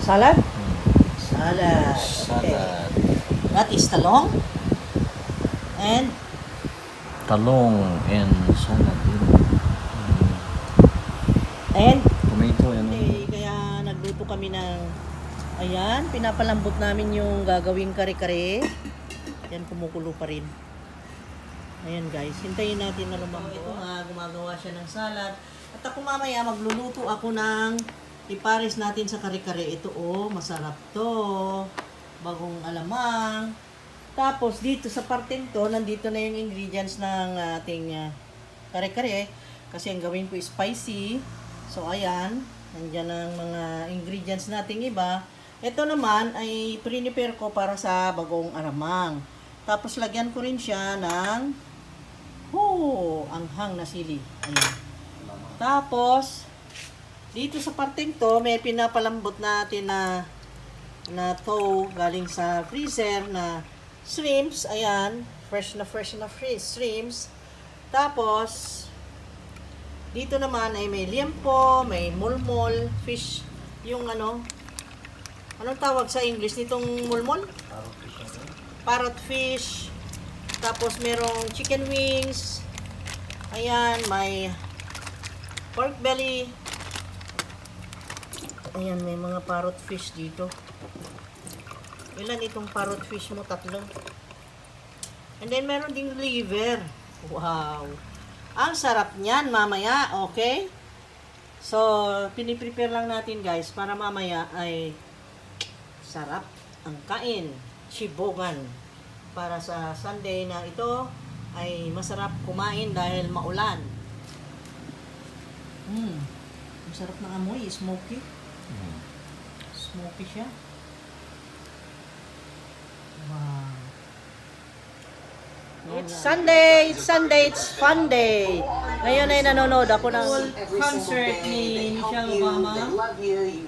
Salad? Salad. Okay. Salad. That is talong. And Talong and salad. and Tomato, yan. okay, kaya nagluto kami ng ayan, pinapalambot namin yung gagawing kare-kare. Yan, kumukulo pa rin. Ayan guys, hintayin natin na lumambot. Ito nga, gumagawa siya ng salad. At ako mamaya magluluto ako ng ipares natin sa kare-kare. Ito masarap to. Bagong alamang. Tapos dito sa parteng to, nandito na yung ingredients ng ating kare-kare. Kasi ang gawin ko is spicy. So ayan, nandiyan ang mga ingredients nating iba. Ito naman ay prepare ko para sa bagong alamang. Tapos lagyan ko rin siya ng anghang na sili. Ayan. Tapos dito sa parteng to, may pinapalambot natin na to galing sa freezer na shrimps. Ayan, fresh na shrimps. Tapos dito naman ay may liempo, may mulmol, fish, yung anong tawag sa English nitong mulmol? Parrot fish. Tapos merong chicken wings. Ayan, may pork belly. Ayan, may mga parrot fish dito. Ilan itong parrot fish mo? 3. And then meron ding liver. Wow! Ang sarap niyan mamaya, okay? So, piniprepare lang natin guys para mamaya ay sarap ang kain. Chibogan. Para sa Sunday na ito ay masarap kumain dahil maulan. Masarap ng amoy, smoky. Smoky siya. Wow. It's Sunday, it's fun day. Ngayon ay nanonood ako ng concert ni Michelle Obama. Ayan,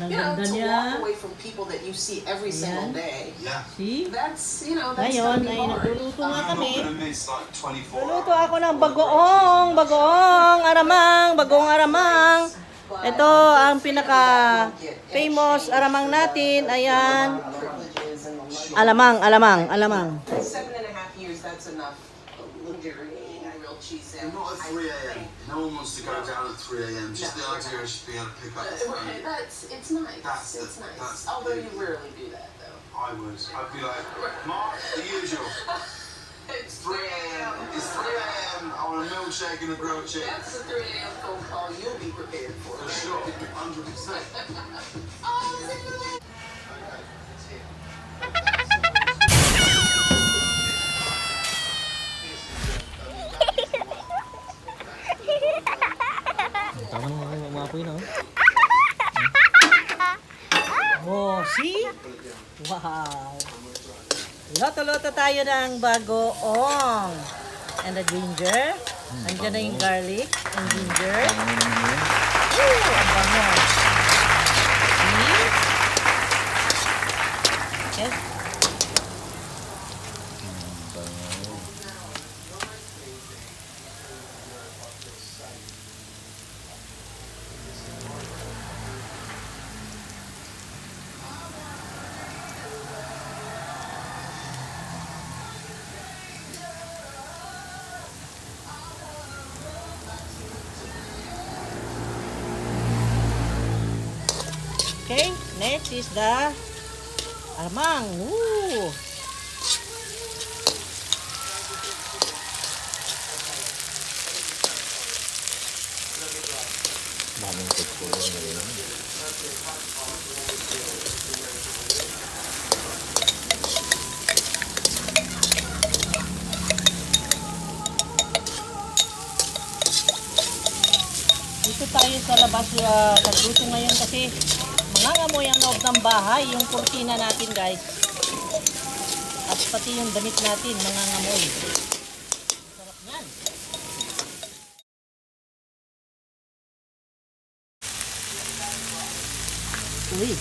ang ganda niya. Ayan. See? Ngayon ay nagluluto nga kami. Nagluluto ako ng bagoong aramang. Ito ang pinaka famous aramang natin. Ayan. Alamang. 7.5 years, that's enough. Real cheese sandwich. Not at 3 a.m. No one wants to go down at 3 a.m. Just the idea of just being able to pick up the phone. It's nice. It's nice. Although you rarely do that, though. I would. I'd be like, Mark, the usual. It's 3 a.m. It's 3 a.m. I want a milkshake and a grilled cheese. That's the 3 a.m. phone call you'll be prepared for. For sure, 100%. Tama naman mga apoy na. Oh, see? Wow. Loto-loto tayo ng bagoong. And the ginger. Andiyan na yung garlic and ginger. Ang bango. See? Yes. Okay, next is the alamang. Woo! Daming texture na rin. Dito tayo sa labas nagluto ngayon kasi mangangamoy ang loob ng bahay, yung kurtina natin guys. At pati yung damit natin, mangangamoy. Sarap yan. Uy.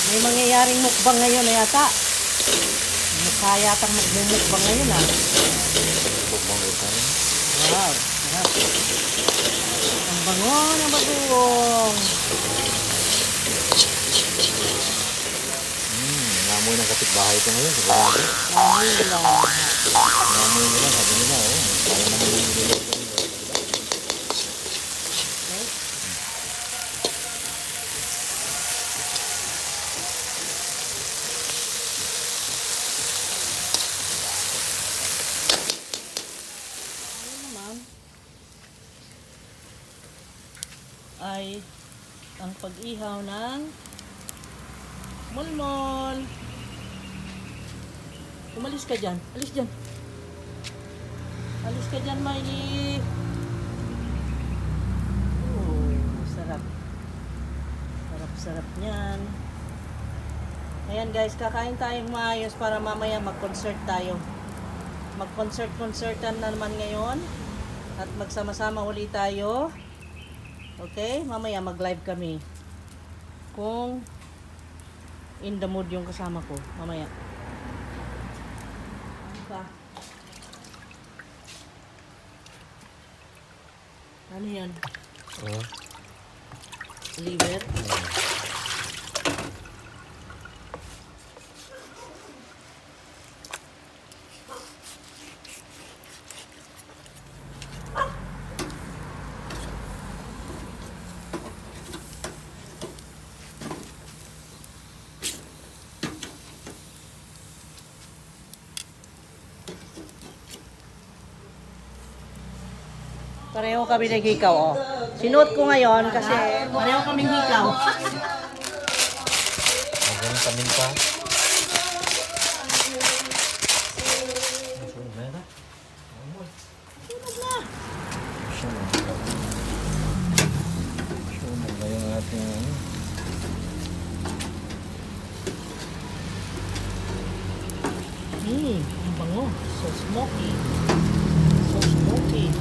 May mangyayaring mukbang ngayon na yata. Mukha yatang magmumukbang ngayon ah. Bukbang ulit tayo. Wow, sarap. Ang bango ng bagoong. Namoy ng kapitbahay ito ngayon. Sigurado. Ay lang. Namoy nila. Sabi nila, oh. Kaya naman yung niloloko nila. Ay ang pag-ihaw ng mulmol. Umalis ka dyan. Alis dyan. Alis ka dyan, Miley. Oh, sarap. Sarap niyan. Ayan guys, kakain tayong maayos para mamaya mag-concert tayo. Mag-concertan na naman ngayon. At magsama-sama uli tayo. Okay, mamaya mag-live kami. Kung in the mood yung kasama ko, mamaya. Ano pa? Ano yan? Oo. Liver? Pareho kami naghikaw, oh. Sinuot ko ngayon kasi pareho kaming hikaw. Magaling kamin pa. Sunog na yun, ah. Sunog na yung ating ano. Ang bango. So smoky. So smoky.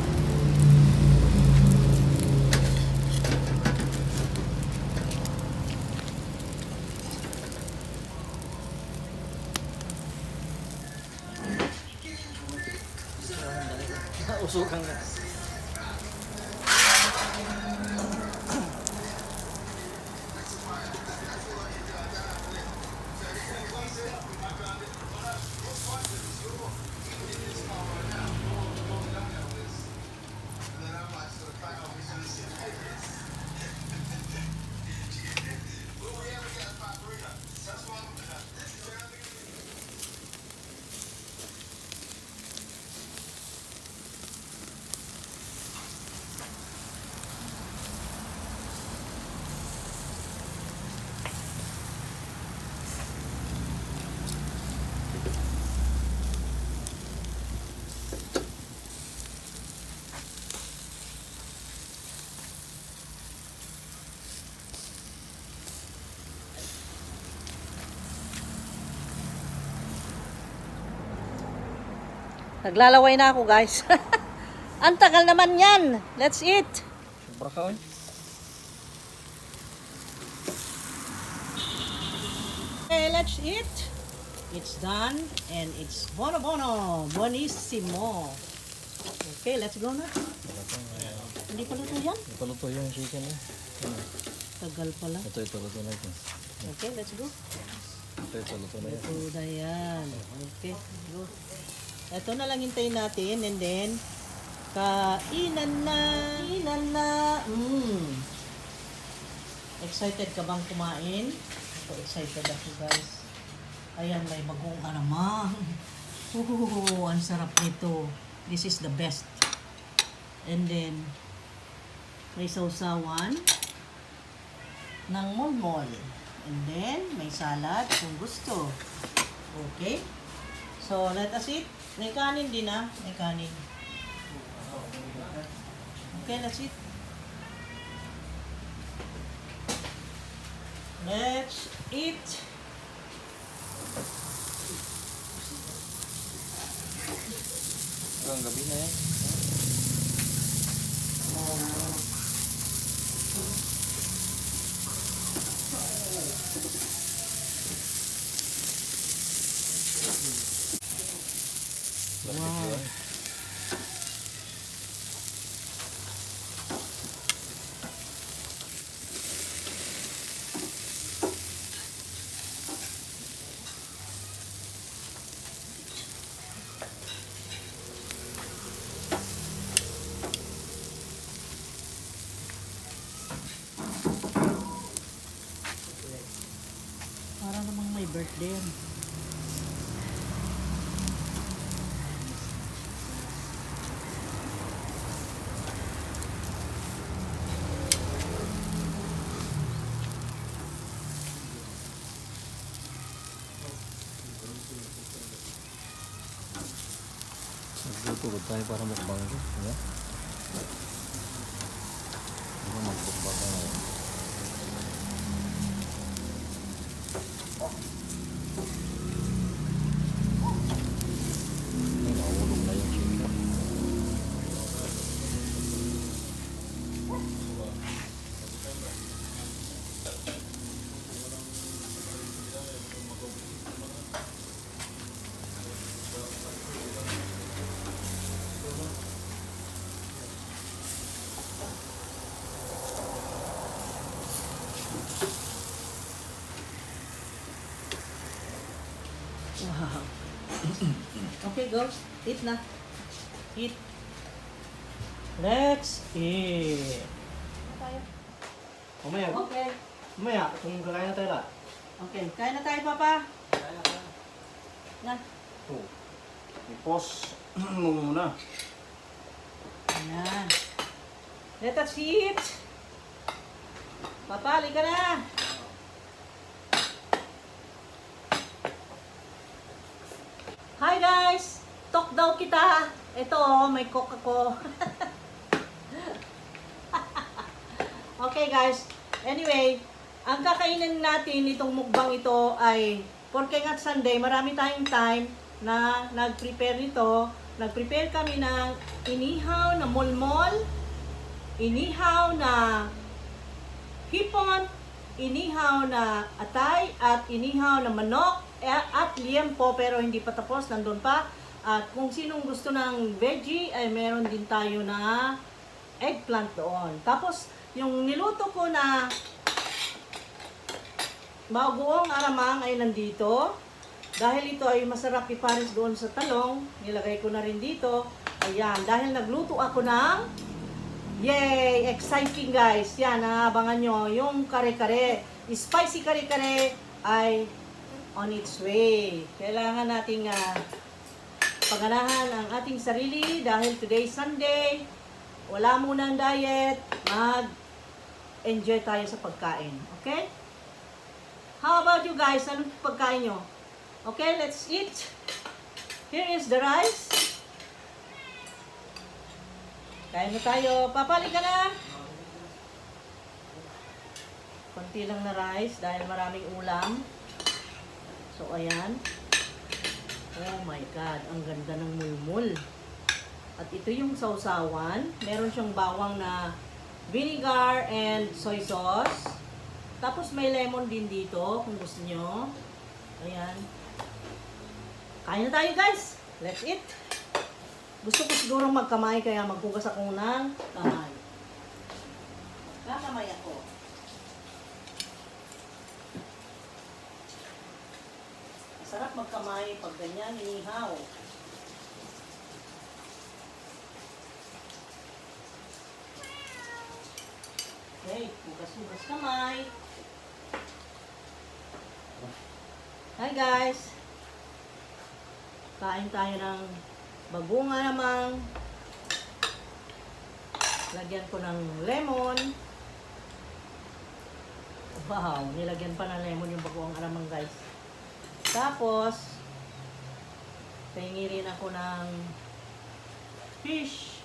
Usukan ka. Naglalaway na ako, guys. Ang tagal naman yan. Let's eat. Sobra ka, oy. Okay, let's eat. It's done and it's bono bono. Buonissimo. Okay, let's go na. Hindi pa luto yan? Ito luto yung chicken, eh. Tagal pala. Ito luto na ito. Okay, let's go. Ito luto na yan. Luto na yan. Okay, go. Ito na lang hintayin natin and then kainan na. Kainan na. Excited ka bang kumain? Ito, excited ako, guys. Ayan, may bagong alamang. Ang sarap nito. This is the best. And then, may sausawan ng mulmol. And then, may salad kung gusto. Okay? So, let us eat. May kanin din ah. May kanin. Okay, let's eat. Let's eat. Ang gabi na yan. Wow. Para namang may birthday yan. Nagtutulog tayo para mukbang ko. Diba? Diba magbukbang ka ngayon? Ay, nahulog na yung chicken. Wow. Okay, go. Eat na. Eat. Let's eat. Mamaya, Okay. mamaya, kung kakain na tayo lahat. Okay. Kain na tayo, Papa. Na. Oh, i-pause mo muna. Ayan. Let us eat. Papa, halika na. Hi guys! Talk daw kita. Ito, may coke ako. Okay guys. Anyway, ang kakainin natin itong mukbang ito ay porque nga Sunday, marami tayong time na nag-prepare nito. Nag-prepare kami ng inihaw na mulmol, inihaw na hipon, inihaw na atay, at inihaw na manok, at liempo, pero hindi pa tapos, nandun pa. At kung sinong gusto ng veggie, ay meron din tayo na eggplant doon. Tapos, yung niluto ko na bagoong aramang ay nandito. Dahil ito ay masarap ipares doon sa talong, nilagay ko na rin dito. Ayan, dahil nagluto ako ng yay! Exciting guys! Yan, abangan nyo. Yung kare-kare, spicy kare-kare ay on its way. Kailangan nating paganahan ang ating sarili dahil today Sunday. Wala munang diet. Mag-enjoy tayo sa pagkain. Okay? How about you guys? Anong pagkain nyo? Okay, let's eat. Here is the rice. Kain na tayo. Papalik ka na. Konti lang na rice dahil maraming ulam. So, ayan. Oh my God. Ang ganda ng mulmul. At ito yung sausawan. Meron siyang bawang na vinegar and soy sauce. Tapos may lemon din dito kung gusto nyo. Ayan. Kain na tayo guys. Let's eat. Gusto ko siguro magkamay kaya maghugas ako ng kamay. Kakamay ako. Masarap magkamay pag ganyan inihaw. Okay, hugas-hugas kamay. Hi guys! Kain tayo ng bagunga namang. Lagyan ko ng lemon. Wow, nilagyan pa ng lemon yung bagoong alamang guys. Tapos, pahingi rin ako ng fish.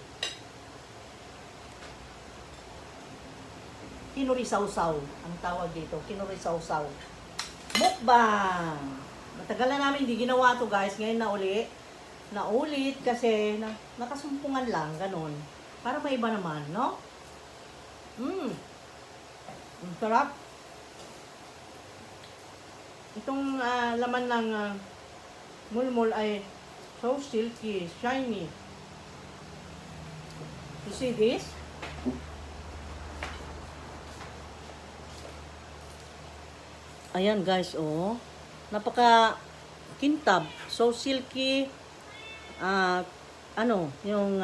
Kinurisaw-saw. Ang tawag dito, kinurisaw-saw. Mukbang! Matagal na namin hindi ginawa to guys. Ngayon naulit kasi nakasumpungan lang, ganun. Para may iba naman, no? Ang sarap. Itong laman ng mulmul ay so silky, shiny. You see this? Ayan guys, oh. Napaka kintab, so silky. Yung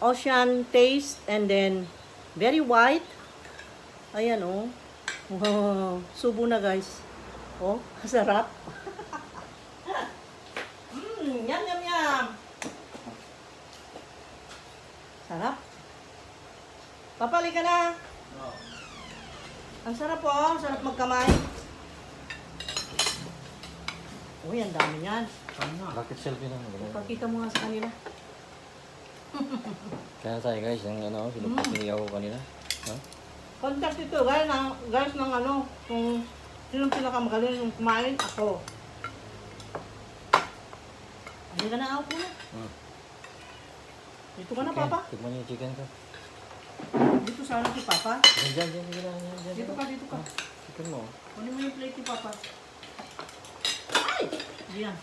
ocean taste and then very white. Ayan, oh. Wow, subo na guys. Oh, sarap. Yum, yum, yum. Sarap. Papali ka na. Ang sarap po, sarap magkamay. Uy, ang dami yan. Bakit selfie na? Pakita mo nga sa kanila. Kaya tayo guys, yung sinupinigaw ko kanina. Ha? Contact ito, guys ng kung sinong pinakamagaling yung kumain, ako. Hindi ka na, ako na. Dito ka na, Papa. Tikman niyo yung chicken ko. Dito sana si Papa. Diyan. Dito ka. Chicken mo. Kunin mo yung plate ni Papa. Ay! Diyan.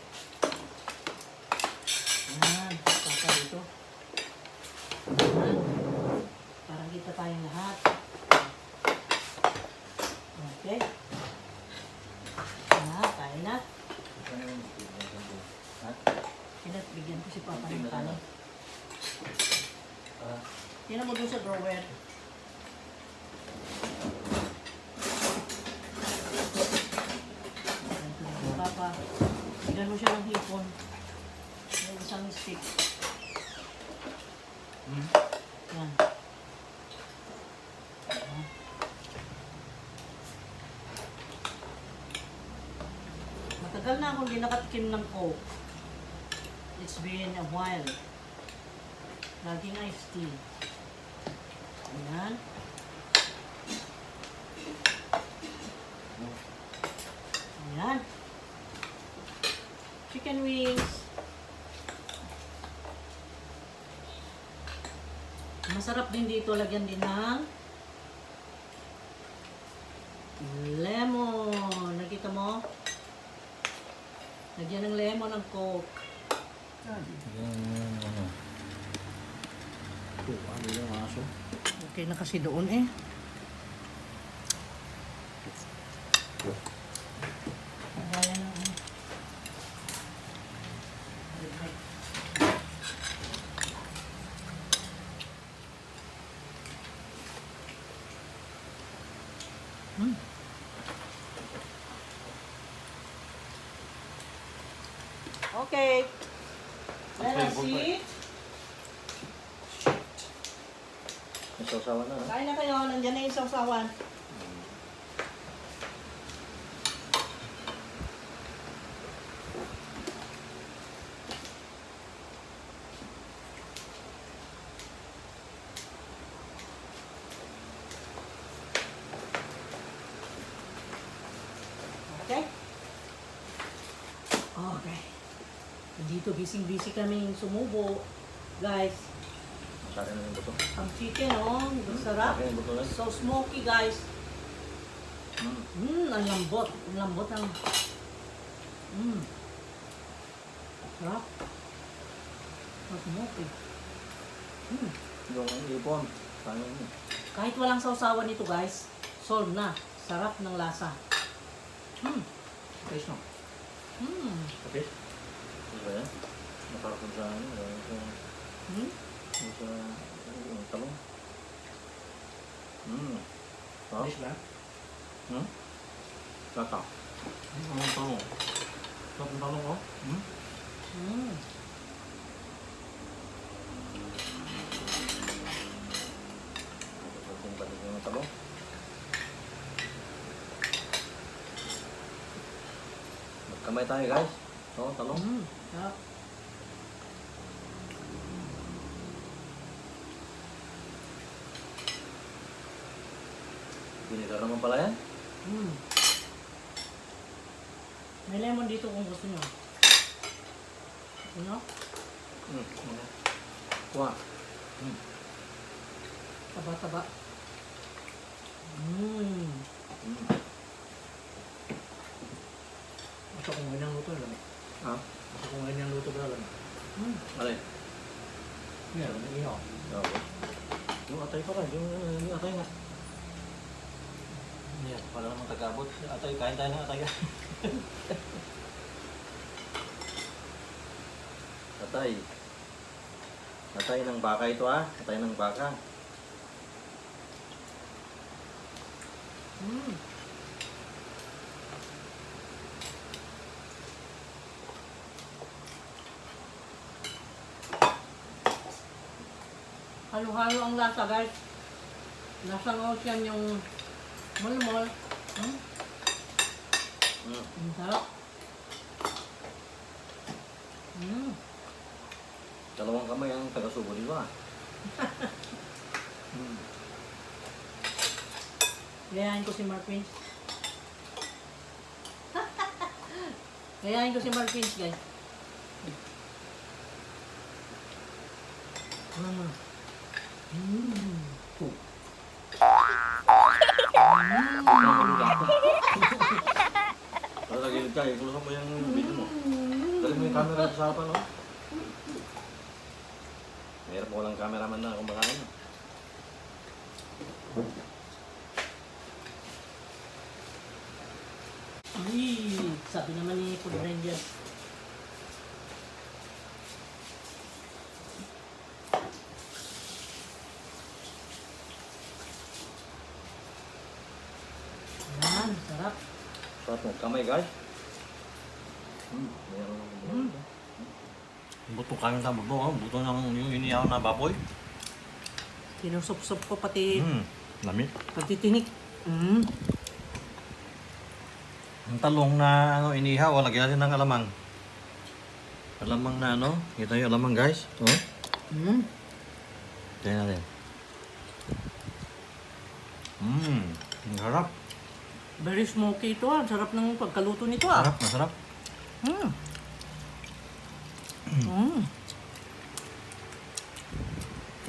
Yan, Papa dito. Yan. Parang kita tayong lahat. Okay. Kain na. Bigyan ko si Papa ng kanin. Yan mo doon sa drawer. Papa, bigyan mo siya ng hipon. May isang stick. Yan. Matagal na akong hindi nakatikim ng Coke. It's been a while. Laging iced tea. Ayan. Ayan. Chicken wings. Masarap din dito. Lagyan din ng lemon. Nakita mo? Lagyan ng lemon ng Coke. Ano yung aso? Okay na kasi doon eh. Gaya ng Okay. Let us eat. May sausawan na. Kain na kayo. Nandiyan na yung sausawan. Okay? Okay. Dito busy kaming sumubo. Guys, Sa akin na yung buto. ang chicken, oh. Ang sarap. Sa akin yung buto lang. So smoky, guys. Ang lambot. Ang lambot ng... Sarap. Ang smoky. Yung ipon. Sayang yun. Kahit walang sausawan nito, guys, solve na. Sarap ng lasa. Taste no? Okay. Ano ba yan? Naparap sa ano? Sa talong. Taste ba? Lata. Ang talong. Sarap ng talong, oh. Balik yung talong. Magkamay tayo guys. So, talong. Sarap. Vinegar naman pala yan. May lemon dito kung gusto nyo. Gusto nyo? Kuha. Taba-taba. kung ganyan luto yun. Ha? Kasi kung ganyan luto ba lang. Alay. Yan, ihaw. Oo. Yung atay pala, yung atay nga. Yan, pala naman tagabot. Atay, kain tayo ng atay. Atay. Atay ng baka ito ha. Atay ng baka. Halo-halo ang lasa, guys. Lasang ocean yung mulmol. Ang sarap. Dalawang kamay ang taga-subo dito ha. Gayahin ko si Mark Prince. Gayahin ko si Mark Prince, guys. Kalau lagi nagkaya, kulusok mo yung video mo. Dali mo yung camera sa harapan, no? Mayroon mo walang cameraman na kumakain. Ay, sabi naman ni Food Ranger. Yan, sarap. Sarap mo kamay, guys. Mayroon. Buto kami sa buto, oh. Buto ng yung inihaw na baboy. Sinusup-sup ko pati Lamit. tinik. Ang talong na ano inihaw, lagyan natin ng alamang. Alamang na ano, kita yung alamang guys. Oh. Tingnan natin. Ang harap. Very smoky ito ah. Sarap ng pagkaluto nito ah. Sarap, masarap.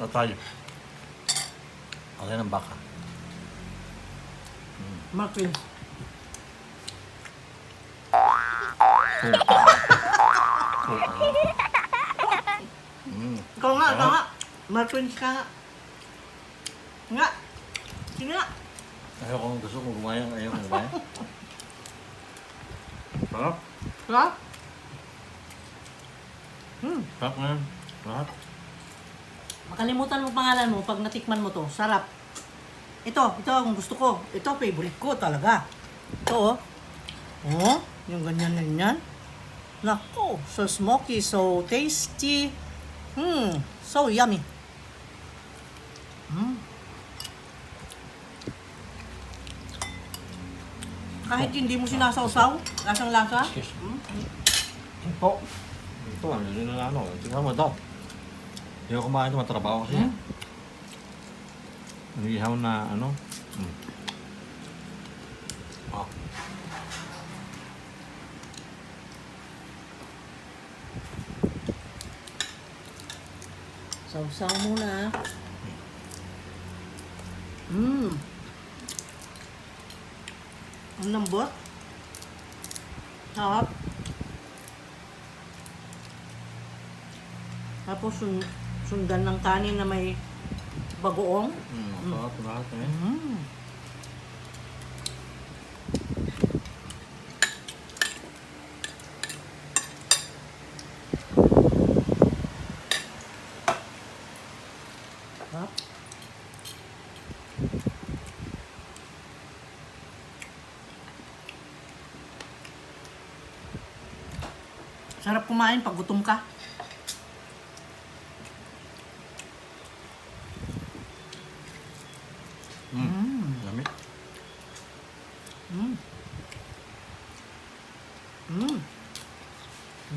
Tatay. Alay ng baka. Mark Prince. Ikaw nga, ikaw nga. Mark Prince ka nga. Nga. Sige nga. Ayaw kong gusto kong gumayang, ayaw kong gumayang. Sarap. Sarap. Sarap na yan. Sarap. Makalimutan mo pangalan mo pag natikman mo to. Sarap. Ito ang gusto ko. Ito, favorite ko talaga. Ito, oh. Oh, yung ganyan. Nako, so smoky, so tasty. So yummy. Kahit hindi mo sinasawsaw, lasang lasa. Excuse me. Ito. Ito, hindi na ano. Tingnan mo ito. Hindi ako kumain ito, matrabaho kasi. Inihaw na ano. Oh. Sausaw muna. Ang lambot. Sarap. Tapos sundan ng kanin na may bagoong. Sarap lahat eh. Sarap. Sarap kumain pag gutom ka. Lamit.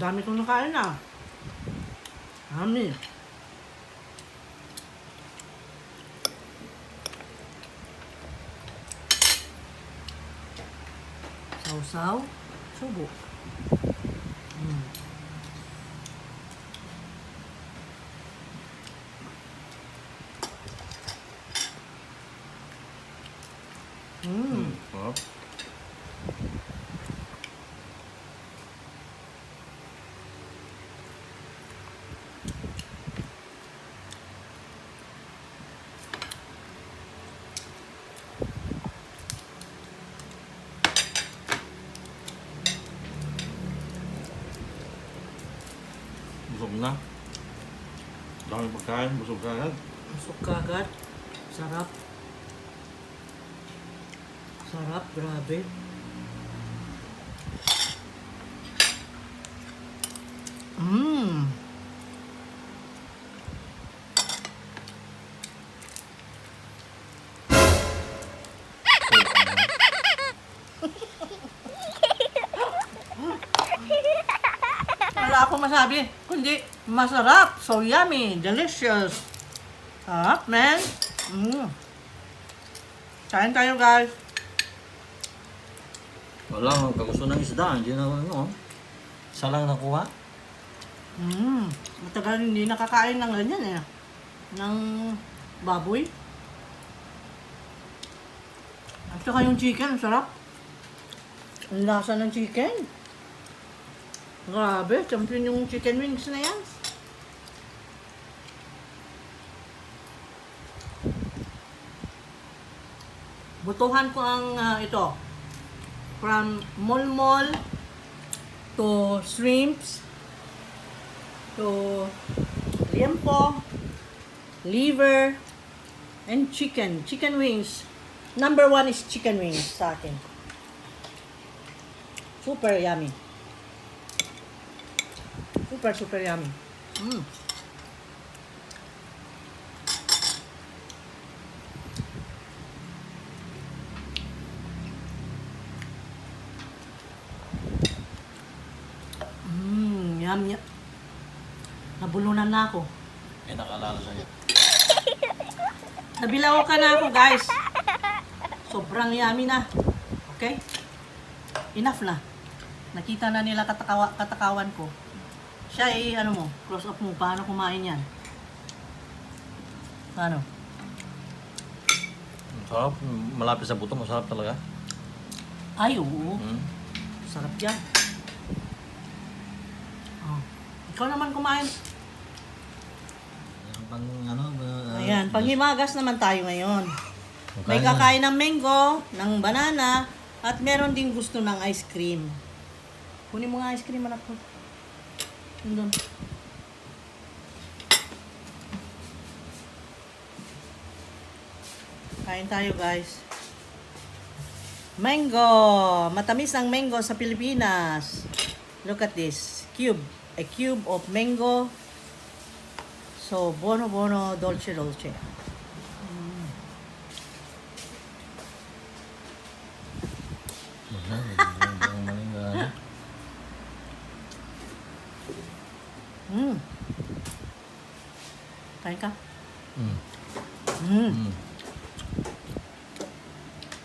Dami kong nakain ah. Dami. Sausaw, subo. Sarap. Busog na. Dami pagkain, busog ka agad. Busog ka agad. Sarap. Sarap, grabe. Mmm. Wala akong masabi, kundi masarap, so yummy, delicious. Sarap, man. Kain tayo, guys. Wala, kagusto ng isda. Hindi na ano. Isa lang nakuha. Matagal hindi nakakain ng ganyan eh. Ng baboy. At saka yung chicken, sarap. Ang lasa ng chicken. Grabe, champion yung chicken wings na yan. Butuhan ko ang ito. From mulmol to shrimps to liempo, liver, and chicken. Chicken wings. Number 1 is chicken wings sa akin. Super yummy. Super yummy. Yum. Nabulunan na ako. May nakalala sa'yo. Nabilaw ka na ako, guys. Sobrang yummy na. Okay? Enough na. Nakita na nila katakawan ko. Siya ano mo, close up mo, paano kumain yan? Paano? Sarap. Malapit sa buto. Masarap talaga. Ay, oo. Mm. Sarap yan. Oh. Ikaw naman kumain. Pang ano? Ayan, panghimagas naman tayo ngayon. May kakain ng mango, ng banana, at meron din gusto ng ice cream. Kunin mo nga ice cream, anak ko. Doon. Kain tayo, guys. Mango! Matamis ang mango sa Pilipinas. Look at this. Cube. A cube of mango. So, bono dolce. Kain ka?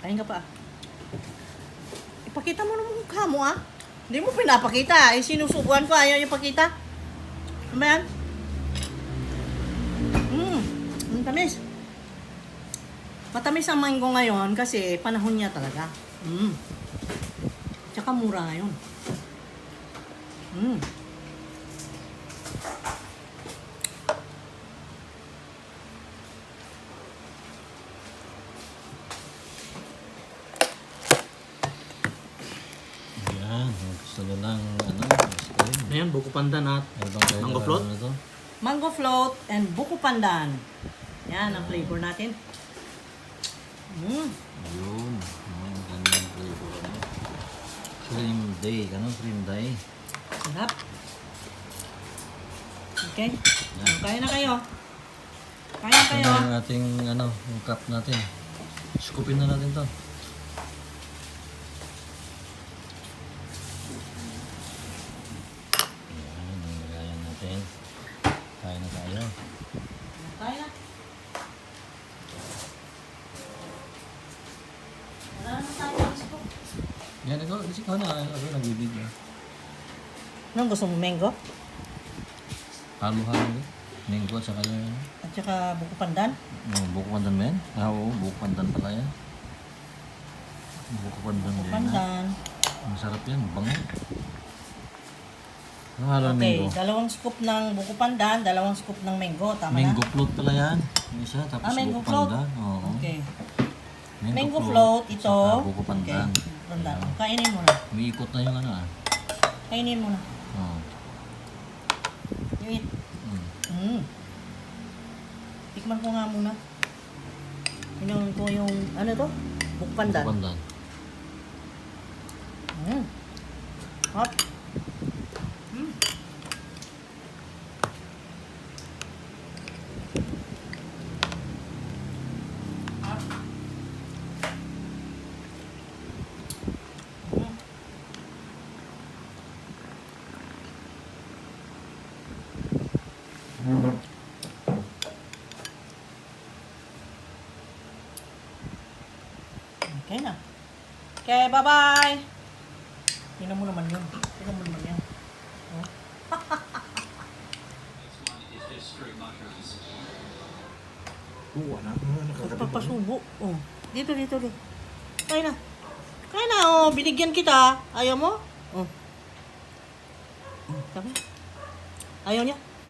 Kain ka pa. Ipakita mo naman mukha mo Hindi mo pinapakita. Sinusubuan ko. Ayaw ipakita. Ano yan? Ang tamis. Matamis ang mango ngayon kasi panahon niya talaga. Tsaka mura ngayon. Yan. Gusto nilang ice cream. Ayan, buko pandan at Mango float? mango float and buko pandan. Yan ang flavor natin. Yun. Ang gandang flavor. Cream day. Cream day. Sarap. Okay. Kaya na kayo. Kaya kayo. Ito ang ating yung cup natin. Scoopin na natin to. Yan, nilagayan natin. Kaya na tayo. Kaya na. Wala naman tayo gusto. Yan, ikaw na. Ako nagbibigay. Anong gusto mo, mango? Halo-halo. Mango at saka yung At saka buko pandan? buko pandan ba yan? Oo, buko pandan pala yan. Buko pandan din. Pandan. Masarap yan, bango. Ano halo ng Okay, mango? 2 scoop ng buko pandan, 2 scoop ng mango. Tama Mango na? float pala yan. Yung isa, tapos mango buko float. pandan. Oo. Okay. Mango float, ito. Saka buko pandan. Okay. Pandan. Ayan. Kainin mo na. Umiikot na yung Kainin mo na. Oo. Init. Mm. Tikman ko nga muna. Tingnan ko yung, ano to? Bukpandan. Pandan. Hot. Okay na. Okay, bye-bye. Tingnan mo naman yun. Tingnan mo naman yan. Oh. Ano? Pagpapasubo. Oh. Dito. Kaya na. Kaya na, oh. Binigyan kita. Ayaw mo? Oh. Sabi. Ayaw niya?